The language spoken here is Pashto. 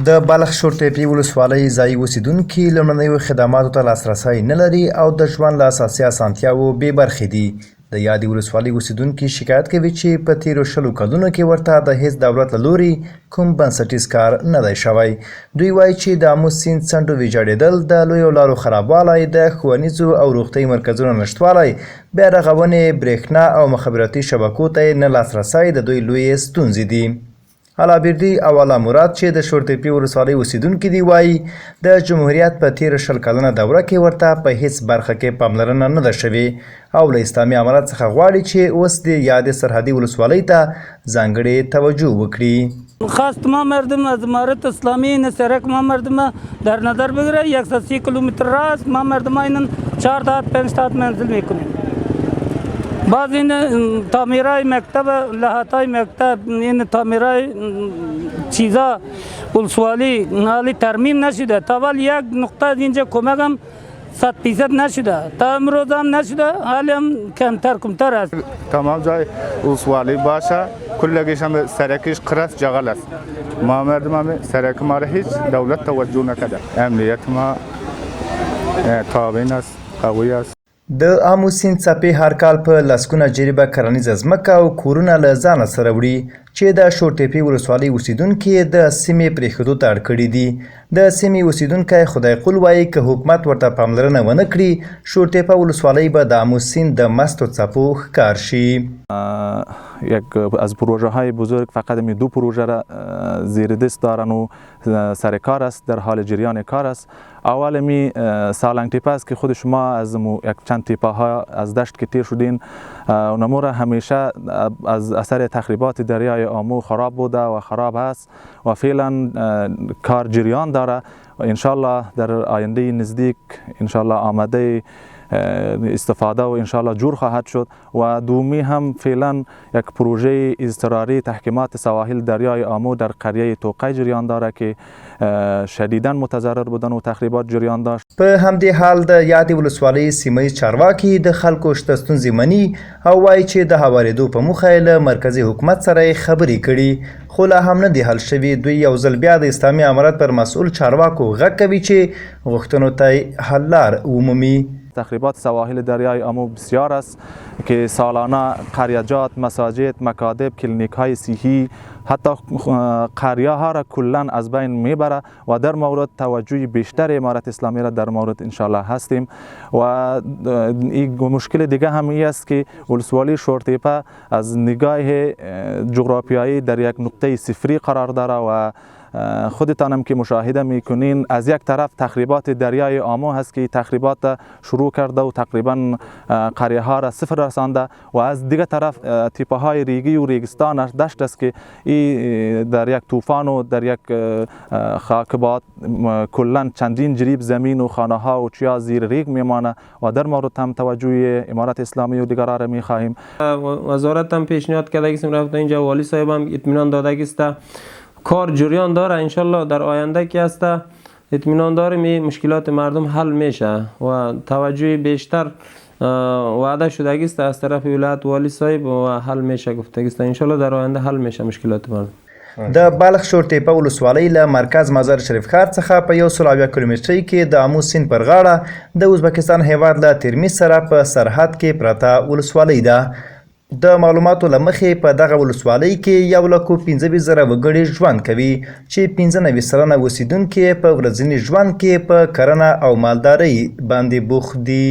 د بلخ شورتېپې ولسوالۍ ځایي اوسېدونکي لومړنیو خدماتو ته لاسرسی نه لري او د ژوند له اساسي اسانتیاوو بې برخې دي. د یادې ولسوالۍ اوسېدونکي شکایت کوي چې په تېرو 20 کلونو کې ورته د هېڅ دولت له لوري کوم بنسټیز کار نه دی شوی. دوی وایي چې د آمو سیند څنډو ویجاړېدل، د لویو لارو خرابوالی، د ښوونیزو او روغتیایي مرکزونو نشتوالی، بیا رغونې، برېښنا او مخابراتي شبکو ته یې نه لاسرسی د دوی لویې ستونزې دي. علابردي او الله مراد چې د شورتېپې ولسوالۍ اوسېدونکي دي وایي د جمهوریت په تېره 20 کلنه دوره کې ورته په هېڅ برخه کې پاملرنه نه ده شوې او له اسلامي امارت څخه غواړي چې اوس د یادې سرحدي ولسوالۍ ته ځانګړې توجه وکړي. خواست ما مردم از امارت اسلامی این سرک ما مردم در نظر بگیره 130 کیلومتر راه است. ما مردم این 4 تا 5 تا منزل میکنیم. بعض این تعمیرای مکتب، لحاظای مکتب، این تعمیرای چیزا ولسوالی حالی ترمیم نشده. تا ولی یک نقطه اینجا کمکم 100% نشده. تا امروز هم نشده. حالی هم کمتر است. تمام جای ولسوالی باشه کلگیش هم سرکیش قرص جغل است. ما مردم هم سرک ما را هیچ دولت توجه نکرده. امنیت ما تابعین است، قوی است. د آمو سیند څپې هر کال په لسګونه جریبه کرنیزه ځمکه او کورونه له ځانه سره وړي چې د شورتېپې ولسوالۍ اوسېدونکي د سیمې پرېښودو ته اړ کړي دي. د سیمې اوسېدونکی خدای قل وایي که حکومت ورته پاملرنه ونه کړي شورتېپه ولسوالۍ به د آمو سیند د مستو څپو ښکار شي. یک از پروژه های بزرگ فقط می 2 پروژه را زیر دست دارن و سر کار است، در حال جریان کار است. اول می سالنگ تپه است که خود شما از یک چند تپه ها از دشت که تیر شدین اونمو را همیشه از اثر تخریبات دریای آمو خراب بوده و خراب است و فعلا کار جریان داره. انشالله در آینده نزدیک انشالله آمده استفاده و انشالله جور خواهد شد. و دومی هم فعلا یک پروژه اضطراری تحکیمات سواحل دریای آمو در قریه توقی جریان داره که شدیداً متضرر بودن و تخریبات جریان داشت. په همدې حال د یادې ولسوالۍ سیمهییز چارواکي د خلکو شته ستونزې مني او وایي چې د هوارېدو په موخه یې له مرکزي حکومت سره خبرې کړي خو لا هم نه دي حل شوي. دوی یو ځل بیا د اسلامي امارت پر مسؤل چارواکو غږ کوي چې غوښتنو ته حل لار ومومي. تخریبات سواحل دریای آمو بسیار است که سالانه قریجات، مساجد، مکاتب، کلینیک های صحی حتی قریه ها را کلا از بین میبره و در مورد توجه بیشتر امارت اسلامی را در مورد انشالله هستیم. و این مشکل دیگه هم این است که ولسوالی شورتېپه از نگاه جغرافیایی در یک نقطه صفری قرار داره و خودتانم که مشاهده میکنین از یک طرف تخریبات دریای آمو هست که تخریبات شروع کرده و تقریبا قریه ها را صفر رسانده و از دیگه طرف تپه های ریگی و ریگستان دشت است که این در یک طوفان و در یک خاکبات کلا چندین جریب زمین و خانه ها و چیا زیر ریگ میمانه و در مورد هم توجه امارت اسلامی و دیگران را میخواهیم. وزارت هم پیشنهاد کرده که رفته اینجا والی صاحب هم اطمینان داده است کار جریان داره. انشالله در آینده که است اطمینان داریم مشکلات مردم حل میشه و توجه بیشتر وعده شده است از طرف ولایت والی صاحب و حل میشه گفته است. انشالله در آینده حل میشه مشکلات مردم. د بلخ شورتېپه ولسوالۍ له مرکز مزار شریف ښار څخه په 100 کیلومترۍ کې د آمو سیند پر غاړه د ازبکستان هیواد له ترمیز سره په سرحد کې پرته ولسوالۍ ده. د معلوماتو له مخې په دغه ولسوالۍ کې 1,25,000 وګړي ژوند کوي چې 95 سلنه اوسېدونکي په ورځني ژوند کې په کرنه او مالدارۍ باندې بوخت دي.